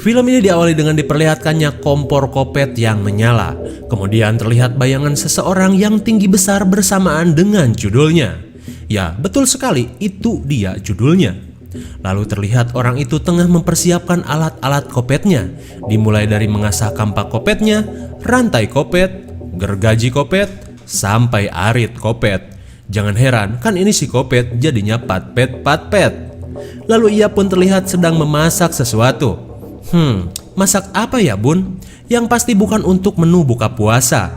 Film ini diawali dengan diperlihatkannya kompor kopet yang menyala. Kemudian terlihat bayangan seseorang yang tinggi besar bersamaan dengan judulnya. Ya, betul sekali, itu dia judulnya. Lalu terlihat orang itu tengah mempersiapkan alat-alat kopetnya. Dimulai dari mengasah kampak kopetnya, rantai kopet, gergaji kopet, sampai arit kopet. Jangan heran, kan ini si kopet jadinya patpet-patpet. Lalu ia pun terlihat sedang memasak sesuatu. Masak apa ya bun? Yang pasti bukan untuk menu buka puasa.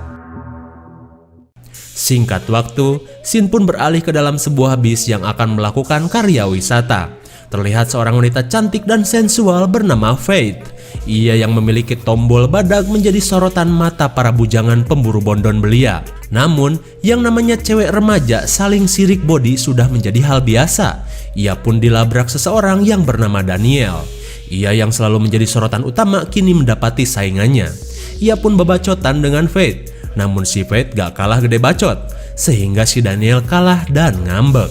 Singkat waktu, Shin pun beralih ke dalam sebuah bis yang akan melakukan karya wisata. Terlihat seorang wanita cantik dan sensual bernama Faith. Ia yang memiliki tombol badak menjadi sorotan mata para bujangan pemburu bondon belia. Namun, yang namanya cewek remaja saling sirik body sudah menjadi hal biasa. Ia pun dilabrak seseorang yang bernama Daniel. Ia yang selalu menjadi sorotan utama kini mendapati saingannya. Ia pun bebacotan dengan Faith. Namun si Faith gak kalah gede bacot, sehingga si Daniel kalah dan ngambek.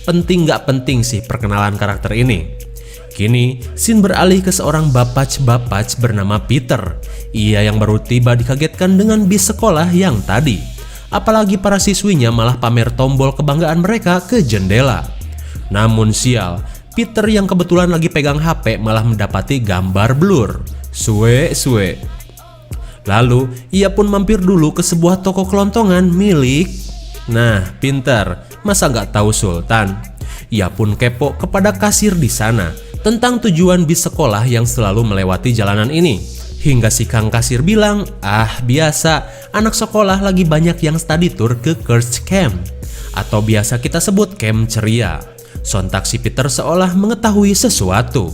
Penting gak penting sih perkenalan karakter ini. Kini Shin beralih ke seorang bapaj bernama Peter. Ia yang baru tiba dikagetkan dengan bis sekolah yang tadi. Apalagi para siswinya malah pamer tombol kebanggaan mereka ke jendela. Namun sial, Peter yang kebetulan lagi pegang HP malah mendapati gambar blur. Suwe. Lalu ia pun mampir dulu ke sebuah toko kelontongan milik. Nah, pintar, masa nggak tahu Sultan? Ia pun kepo kepada kasir di sana tentang tujuan bis sekolah yang selalu melewati jalanan ini. Hingga si kang kasir bilang, biasa, anak sekolah lagi banyak yang study tour ke Curse Camp. Atau biasa kita sebut camp ceria. Sontak si Peter seolah mengetahui sesuatu.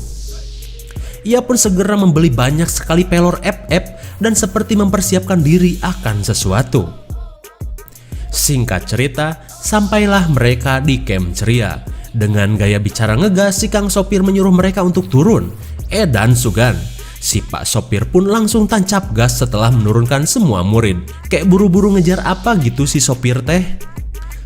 Ia pun segera membeli banyak sekali pelor FF dan seperti mempersiapkan diri akan sesuatu. Singkat cerita, sampailah mereka di camp ceria. Dengan gaya bicara ngegas, si kang sopir menyuruh mereka untuk turun. Dan sugan, si pak sopir pun langsung tancap gas setelah menurunkan semua murid. Kayak buru-buru ngejar apa gitu si sopir teh.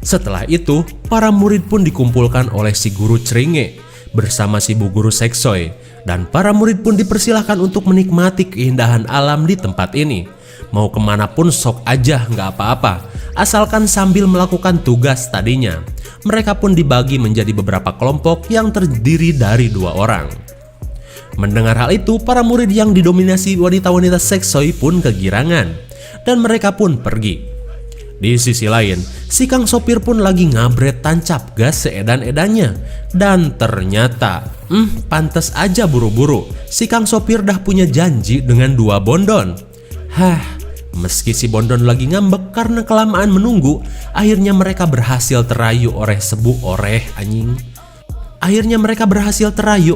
Setelah itu, para murid pun dikumpulkan oleh si guru Ceringe bersama si bu guru Seksoy, dan para murid pun dipersilahkan untuk menikmati keindahan alam di tempat ini. Mau kemanapun sok aja nggak apa-apa, asalkan sambil melakukan tugas tadinya. Mereka pun dibagi menjadi beberapa kelompok yang terdiri dari 2 orang. Mendengar hal itu, para murid yang didominasi wanita-wanita Seksoy pun kegirangan, dan mereka pun pergi. Di sisi lain, si kang sopir pun lagi ngabret tancap gas seedan-edannya. Dan ternyata, pantes aja buru-buru, si kang sopir dah punya janji dengan 2 bondon. Meski si bondon lagi ngambek karena kelamaan menunggu, akhirnya mereka berhasil terayu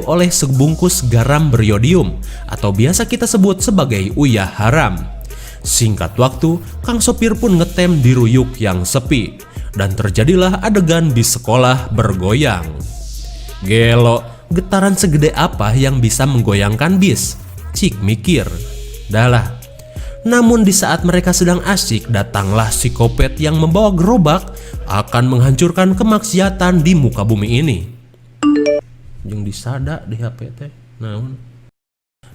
oleh sebungkus garam beriodium, atau biasa kita sebut sebagai uyah haram. Singkat waktu, kang sopir pun ngetem di ruyuk yang sepi, dan terjadilah adegan bis sekolah bergoyang. Gelo, getaran segede apa yang bisa menggoyangkan bis? Cik mikir. Dahlah. Namun di saat mereka sedang asyik, datanglah si kopet yang membawa gerobak akan menghancurkan kemaksiatan di muka bumi ini. Yang disada di HP teh.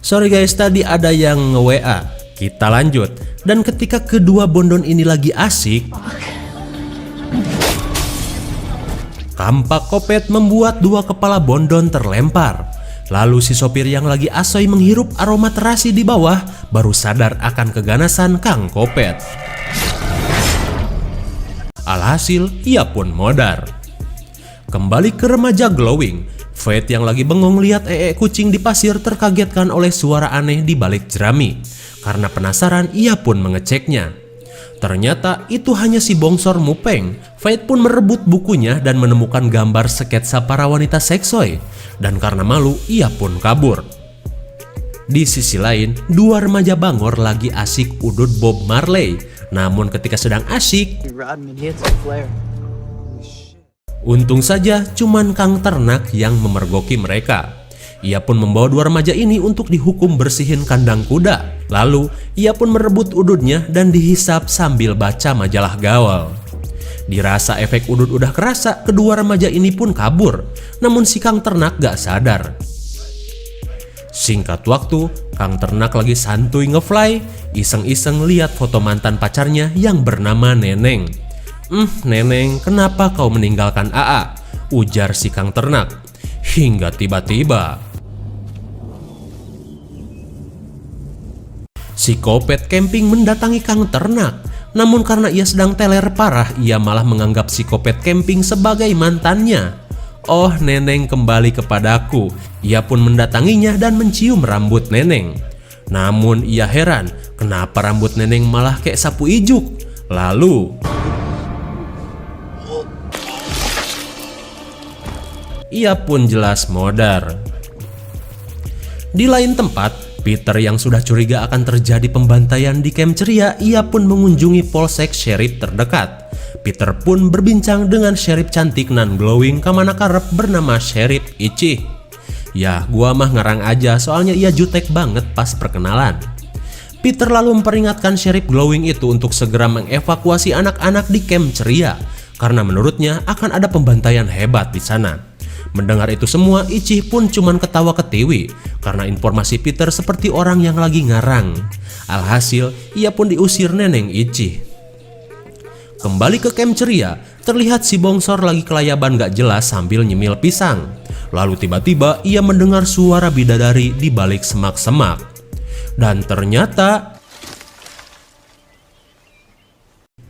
Sorry guys, tadi ada yang nge-WA. Kita lanjut. Dan ketika kedua bondon ini lagi asik, kampak kopet membuat 2 kepala bondon terlempar. Lalu si sopir yang lagi asoy menghirup aroma terasi di bawah baru sadar akan keganasan kang kopet. Alhasil ia pun modar. Kembali ke remaja glowing, Faith yang lagi bengong lihat kucing di pasir terkagetkan oleh suara aneh di balik jerami. Karena penasaran, ia pun mengeceknya. Ternyata itu hanya si bongsor Mupeng. Faith pun merebut bukunya dan menemukan gambar sketsa para wanita Seksoy. Dan karena malu, ia pun kabur. Di sisi lain, 2 remaja bangor lagi asik udut Bob Marley. Namun ketika sedang asik, untung saja cuman kang ternak yang memergoki mereka. Ia pun membawa 2 remaja ini untuk dihukum bersihin kandang kuda. Lalu ia pun merebut udutnya dan dihisap sambil baca majalah gaul. Dirasa efek udut udah kerasa, kedua remaja ini pun kabur. Namun si kang ternak gak sadar. Singkat waktu, Kang Ternak lagi santuy ngefly, iseng-iseng lihat foto mantan pacarnya yang bernama Neneng. Neneng, kenapa kau meninggalkan AA? Ujar si Kang Ternak. Hingga tiba-tiba si Kopet camping mendatangi Kang Ternak. Namun karena ia sedang teler parah, ia malah menganggap si Kopet camping sebagai mantannya. Oh, Neneng kembali kepadaku. Ia pun mendatanginya dan mencium rambut Neneng. Namun ia heran, kenapa rambut Neneng malah kayak sapu ijuk. Lalu ia pun jelas modar. Di lain tempat, Peter yang sudah curiga akan terjadi pembantaian di Camp Ceria, ia pun mengunjungi polsek sheriff terdekat. Peter pun berbincang dengan sheriff cantik nan glowing kamana karep bernama Sheriff Ichih. Ya, gua mah ngarang aja soalnya ia jutek banget pas perkenalan. Peter lalu memperingatkan Sheriff glowing itu untuk segera mengevakuasi anak-anak di Camp Ceria karena menurutnya akan ada pembantaian hebat di sana. Mendengar itu semua, Ichih pun cuman ketawa ketiwi karena informasi Peter seperti orang yang lagi ngarang. Alhasil, ia pun diusir Neneng Ichih. Kembali ke Camp Ceria, terlihat si Bongsor lagi kelayaban gak jelas sambil nyemil pisang. Lalu tiba-tiba ia mendengar suara bidadari di balik semak-semak. Dan ternyata,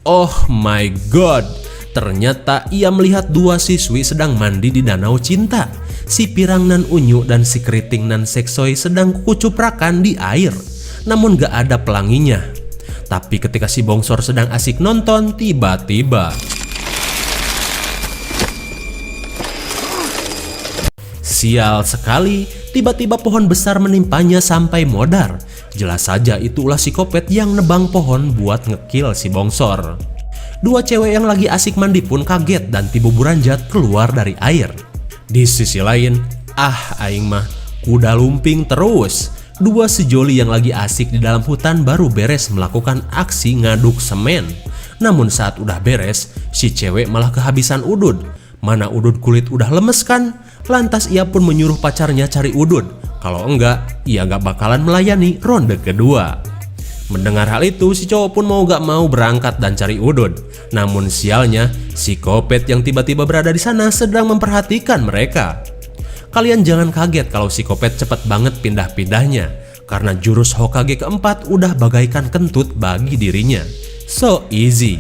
oh my god, ternyata ia melihat dua siswi sedang mandi di danau cinta. Si Pirang nan Unyu dan si Keriting nan Seksoy sedang kucuprakan di air, namun gak ada pelanginya. Tapi ketika si Bongsor sedang asik nonton, tiba-tiba sial sekali, tiba-tiba pohon besar menimpanya sampai modar. Jelas saja itu ulah si Kopet yang nebang pohon buat ngekill si Bongsor. Dua cewek yang lagi asik mandi pun kaget dan tiba buranjat keluar dari air. Di sisi lain, aing mah kuda lumping terus. Dua sejoli yang lagi asik di dalam hutan baru beres melakukan aksi ngaduk semen. Namun saat udah beres, si cewek malah kehabisan udud. Mana udud kulit udah lemes kan? Lantas ia pun menyuruh pacarnya cari udud. Kalau enggak, ia gak bakalan melayani ronde kedua. Mendengar hal itu, si cowok pun mau gak mau berangkat dan cari udud. Namun sialnya, si Kopet yang tiba-tiba berada di sana sedang memperhatikan mereka. Kalian jangan kaget kalau si Kopet cepet banget pindah-pindahnya, karena jurus Hokage keempat udah bagaikan kentut bagi dirinya. So easy.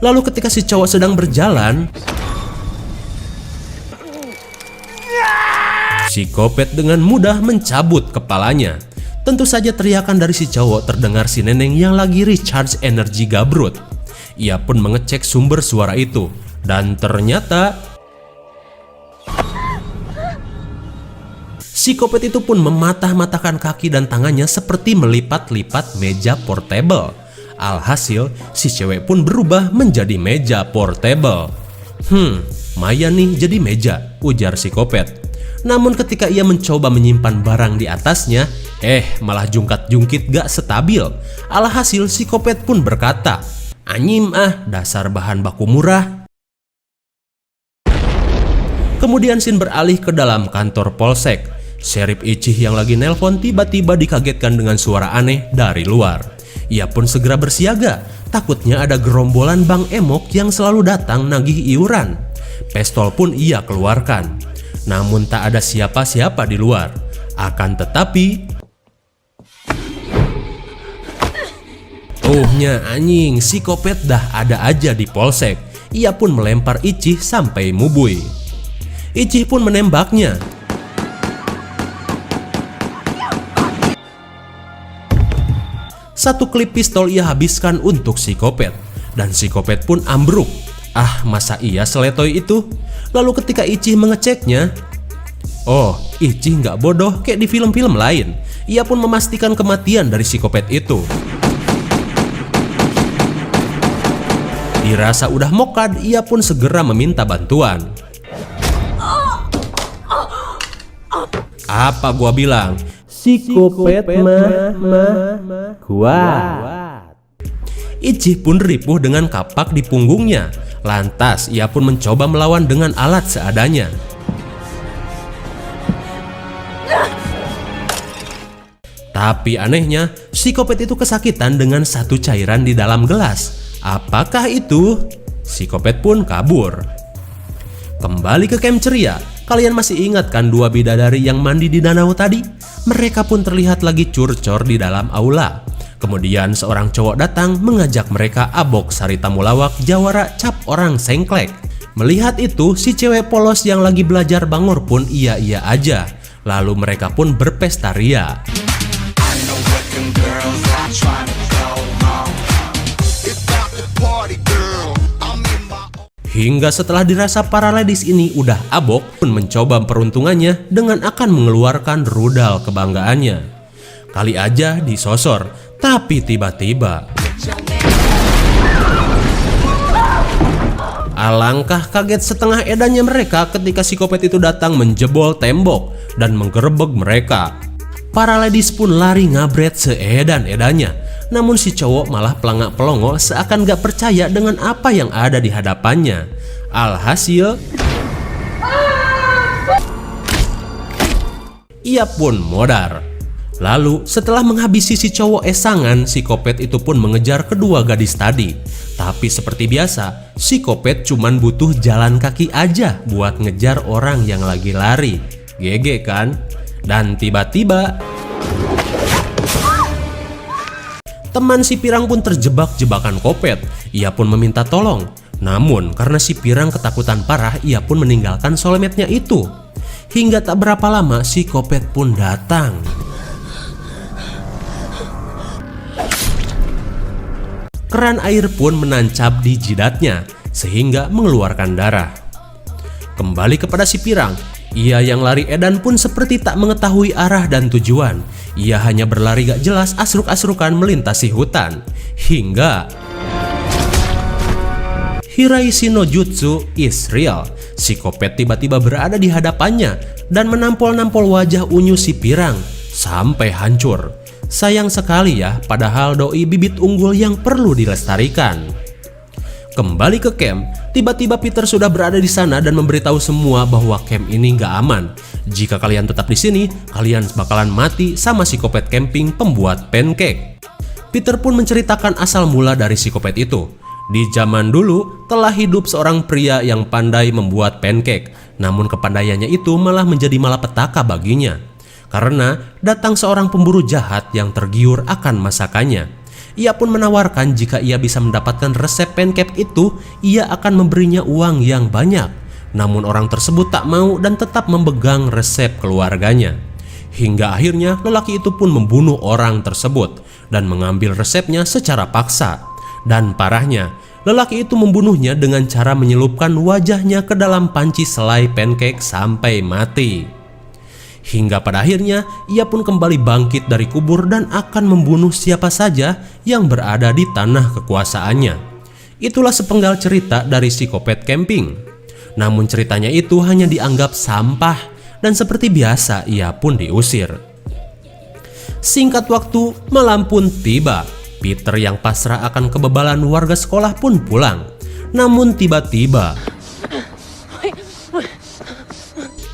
Lalu ketika si cowok sedang berjalan, si Kopet dengan mudah mencabut kepalanya. Tentu saja teriakan dari si cowok terdengar si Neneng yang lagi recharge energi gabrut. Ia pun mengecek sumber suara itu, dan ternyata si Kopet itu pun mematah-matahkan kaki dan tangannya seperti melipat-lipat meja portable. Alhasil, si cewek pun berubah menjadi meja portable. Maya nih jadi meja, ujar si Kopet. Namun ketika ia mencoba menyimpan barang di atasnya, malah jungkat-jungkit gak stabil. Alhasil, si Kopet pun berkata, "Anyim dasar bahan baku murah." Kemudian scene beralih ke dalam kantor polsek. Sheriff Ichih yang lagi nelpon tiba-tiba dikagetkan dengan suara aneh dari luar. Ia pun segera bersiaga, takutnya ada gerombolan Bang Emok yang selalu datang nagih iuran. Pistol pun ia keluarkan. Namun tak ada siapa-siapa di luar. Akan tetapi, anjing, si Kopet dah ada aja di polsek. Ia pun melempar Ichih sampai mubui. Ichih pun menembaknya. Satu klip pistol ia habiskan untuk si Kopet, dan si Kopet pun ambruk. Masa iya seletoy itu? Lalu ketika Ichih mengeceknya, Ichih nggak bodoh kayak di film-film lain. Ia pun memastikan kematian dari si Kopet itu. Dirasa udah mokad, ia pun segera meminta bantuan. Apa gua bilang? Si Kopet mah kuat. Ichih pun ripuh dengan kapak di punggungnya. Lantas ia pun mencoba melawan dengan alat seadanya. Tapi anehnya, psikopat itu kesakitan dengan satu cairan di dalam gelas. Apakah itu? Psikopat pun kabur. Kembali ke camp ceria. Kalian masih ingat kan dua bidadari yang mandi di danau tadi? Mereka pun terlihat lagi curcor di dalam aula. Kemudian seorang cowok datang mengajak mereka abok sari tamulawak jawara cap orang sengklek. Melihat itu, si cewek polos yang lagi belajar bangor pun iya-iya aja. Lalu mereka pun berpesta ria. Hingga setelah dirasa para ladies ini udah abok pun mencoba peruntungannya dengan akan mengeluarkan rudal kebanggaannya. Kali aja disosor, tapi tiba-tiba alangkah kaget setengah edannya mereka ketika psikopat itu datang menjebol tembok dan menggerebek mereka. Para ladies pun lari ngabret seedan-edannya. Namun si cowok malah pelangak-pelongo seakan gak percaya dengan apa yang ada di hadapannya. Alhasil, ia pun modar. Lalu setelah menghabisi si cowok esangan, psikopat itu pun mengejar kedua gadis tadi. Tapi seperti biasa, psikopat cuman butuh jalan kaki aja buat ngejar orang yang lagi lari. GG kan? Dan tiba-tiba teman si Pirang pun terjebak jebakan kopet. Ia pun meminta tolong. Namun karena si Pirang ketakutan parah, ia pun meninggalkan soulmate-nya itu. Hingga tak berapa lama si kopet pun datang. Keran air pun menancap di jidatnya sehingga mengeluarkan darah. Kembali kepada si Pirang. Ia yang lari edan pun seperti tak mengetahui arah dan tujuan. Ia hanya berlari gak jelas asruk-asrukan melintasi hutan. Hingga Hiraishi no Jutsu is real. Psikopat tiba-tiba berada di hadapannya dan menampol-nampol wajah unyu si Pirang sampai hancur. Sayang sekali ya, padahal doi bibit unggul yang perlu dilestarikan. Kembali ke camp, tiba-tiba Peter sudah berada di sana dan memberitahu semua bahwa camp ini nggak aman. Jika kalian tetap di sini, kalian bakalan mati sama psikopat camping pembuat pancake. Peter pun menceritakan asal mula dari psikopat itu. Di zaman dulu, telah hidup seorang pria yang pandai membuat pancake. Namun kepandaiannya itu malah menjadi malapetaka baginya. Karena datang seorang pemburu jahat yang tergiur akan masakannya. Ia pun menawarkan jika ia bisa mendapatkan resep pancake itu, ia akan memberinya uang yang banyak. Namun orang tersebut tak mau dan tetap memegang resep keluarganya. Hingga akhirnya lelaki itu pun membunuh orang tersebut dan mengambil resepnya secara paksa. Dan parahnya, lelaki itu membunuhnya dengan cara menyelupkan wajahnya ke dalam panci selai pancake sampai mati. Hingga pada akhirnya ia pun kembali bangkit dari kubur dan akan membunuh siapa saja yang berada di tanah kekuasaannya. Itulah sepenggal cerita dari psikopat camping. Namun ceritanya itu hanya dianggap sampah dan seperti biasa ia pun diusir. Singkat waktu, malam pun tiba. Peter yang pasrah akan kebebalan warga sekolah pun pulang. Namun tiba-tiba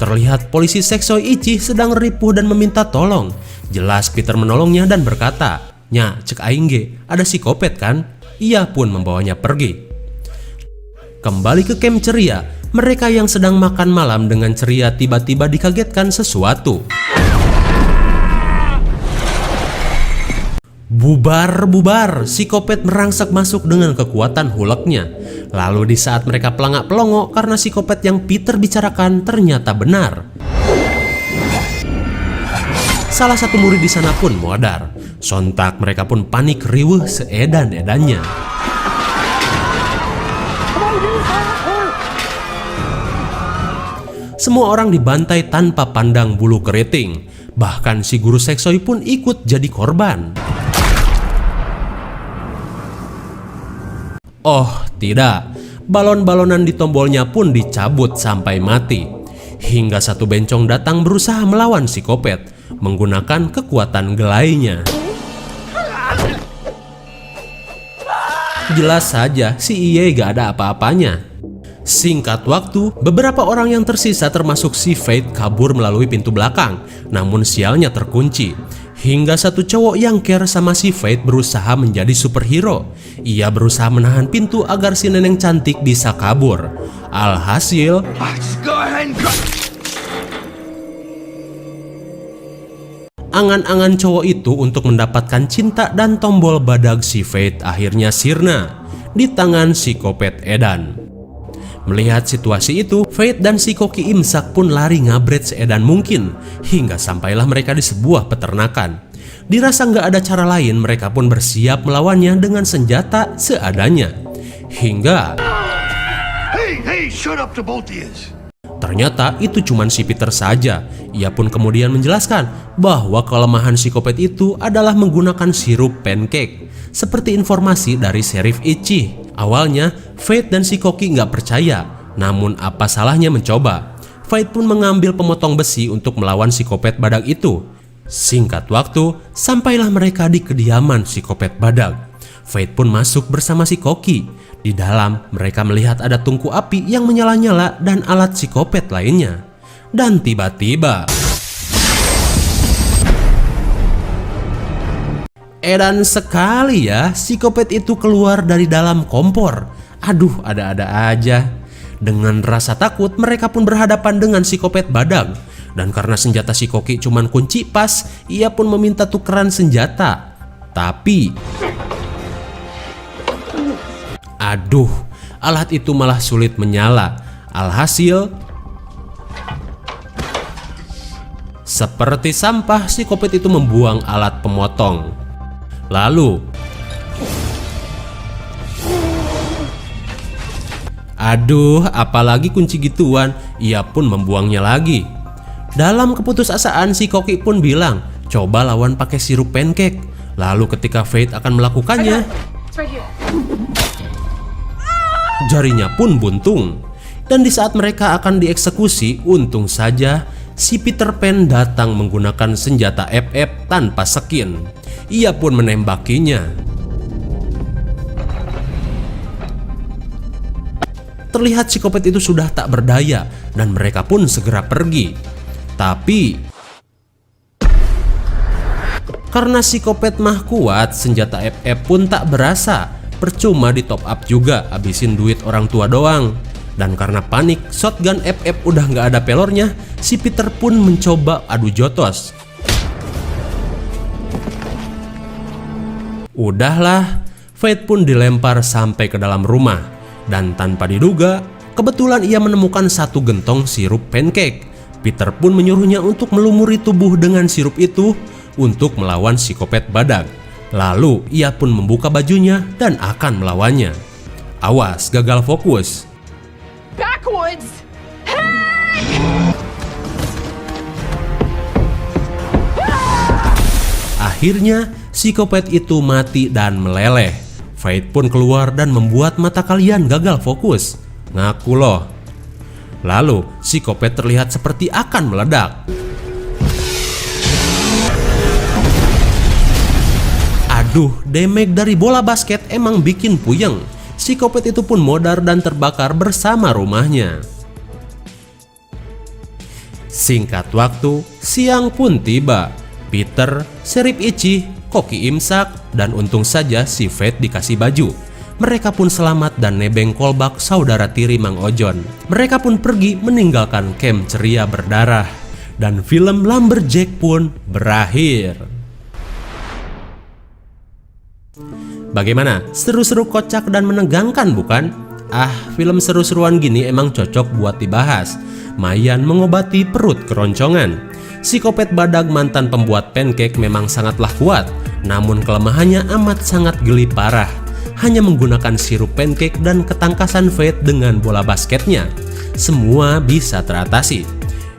terlihat polisi Seksoi Ichi sedang ripuh dan meminta tolong. Jelas Peter menolongnya dan berkata, "Nya, cek aing ge, ada psikopat kan?" Ia pun membawanya pergi. Kembali ke camp ceria, mereka yang sedang makan malam dengan ceria tiba-tiba dikagetkan sesuatu. Bubar, psikopat merangsak masuk dengan kekuatan huleknya. Lalu di saat mereka pelangak pelongo karena psikopat yang Peter bicarakan ternyata benar. Salah satu murid di sana pun modar. Sontak mereka pun panik riweuh seedan-edannya. Semua orang dibantai tanpa pandang bulu keriting. Bahkan si guru Seksoi pun ikut jadi korban. Oh tidak, balon-balonan di tombolnya pun dicabut sampai mati. Hingga satu bencong datang berusaha melawan psikopat menggunakan kekuatan gelainya. Jelas saja si Iye gak ada apa-apanya. Singkat waktu, beberapa orang yang tersisa termasuk si Fate kabur melalui pintu belakang. Namun sialnya terkunci. Hingga satu cowok yang care sama si Fate berusaha menjadi superhero. Ia berusaha menahan pintu agar si nenek cantik bisa kabur. Alhasil, angan-angan cowok itu untuk mendapatkan cinta dan tombol badag si Fate akhirnya sirna di tangan psikopat Edan. Melihat situasi itu, Fate dan si koki imsak pun lari ngabret seedan mungkin, hingga sampailah mereka di sebuah peternakan. Dirasa nggak ada cara lain, mereka pun bersiap melawannya dengan senjata seadanya. Hingga shut up the both of yous. Ternyata itu cuma si Peter saja. Ia pun kemudian menjelaskan bahwa kelemahan psikopat itu adalah menggunakan sirup pancake, seperti informasi dari Sheriff Ichi. Awalnya, Fate dan si koki nggak percaya, namun apa salahnya mencoba. Fate pun mengambil pemotong besi untuk melawan psikopat badak itu. Singkat waktu, sampailah mereka di kediaman psikopat badak. Fate pun masuk bersama si koki. Di dalam, mereka melihat ada tungku api yang menyala-nyala dan alat psikopat lainnya. Dan tiba-tiba, edan sekali ya, psikopat itu keluar dari dalam kompor. Aduh, ada-ada aja. Dengan rasa takut, mereka pun berhadapan dengan psikopat badak. Dan karena senjata si koki cuman kunci pas, ia pun meminta tukeran senjata. Tapi, aduh, alat itu malah sulit menyala. Alhasil, seperti sampah, psikopat itu membuang alat pemotong. Lalu, aduh, apalagi kunci gituan, ia pun membuangnya lagi. Dalam keputusasaan, si koki pun bilang, coba lawan pakai sirup pancake. Lalu ketika Fate akan melakukannya, jarinya pun buntung. Dan di saat mereka akan dieksekusi, untung saja si Peter Pan datang menggunakan senjata FF tanpa skin. Ia pun menembakinya. Terlihat psikopat itu sudah tak berdaya dan mereka pun segera pergi. Tapi karena psikopat mah kuat, senjata FF pun tak berasa. Percuma di top up juga, habisin duit orang tua doang. Dan karena panik, shotgun FF udah nggak ada pelornya, si Peter pun mencoba adu jotos. Udahlah, Fate pun dilempar sampai ke dalam rumah. Dan tanpa diduga, kebetulan ia menemukan satu gentong sirup pancake. Peter pun menyuruhnya untuk melumuri tubuh dengan sirup itu untuk melawan psikopat badak. Lalu ia pun membuka bajunya dan akan melawannya. Awas, gagal fokus. Backwards. Akhirnya, psikopat itu mati dan meleleh. Fate pun keluar dan membuat mata kalian gagal fokus. Ngaku loh. Lalu, psikopat terlihat seperti akan meledak. Aduh, damage dari bola basket emang bikin puyeng. Psikopat itu pun modar dan terbakar bersama rumahnya. Singkat waktu, siang pun tiba. Peter, Sheriff Ichi, Koki imsak, dan untung saja si Fate dikasih baju. Mereka pun selamat dan nebeng kolbak saudara tiri Mang Ojon. Mereka pun pergi meninggalkan camp ceria berdarah. Dan film Lumberjack pun berakhir. Bagaimana? Seru-seru, kocak, dan menegangkan bukan? Ah, film seru-seruan gini emang cocok buat dibahas. Mayan mengobati perut keroncongan. Psikopat badak mantan pembuat pancake memang sangatlah kuat. Namun kelemahannya amat sangat geli parah. Hanya menggunakan sirup pancake dan ketangkasan Fate dengan bola basketnya, semua bisa teratasi.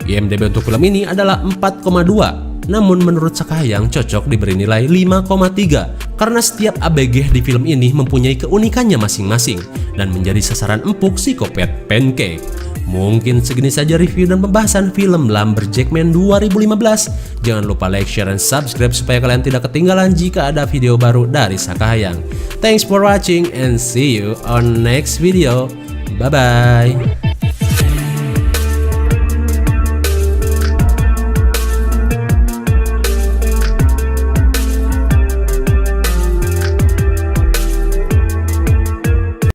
IMDb untuk film ini adalah 4,2. Namun menurut Sakayang cocok diberi nilai 5,3 karena setiap ABG di film ini mempunyai keunikannya masing-masing dan menjadi sasaran empuk psikopat pancake. Mungkin segini saja review dan pembahasan film Lumberjack Man 2015. Jangan lupa like, share, dan subscribe supaya kalian tidak ketinggalan jika ada video baru dari Sakayang. Thanks for watching and see you on next video. Bye bye.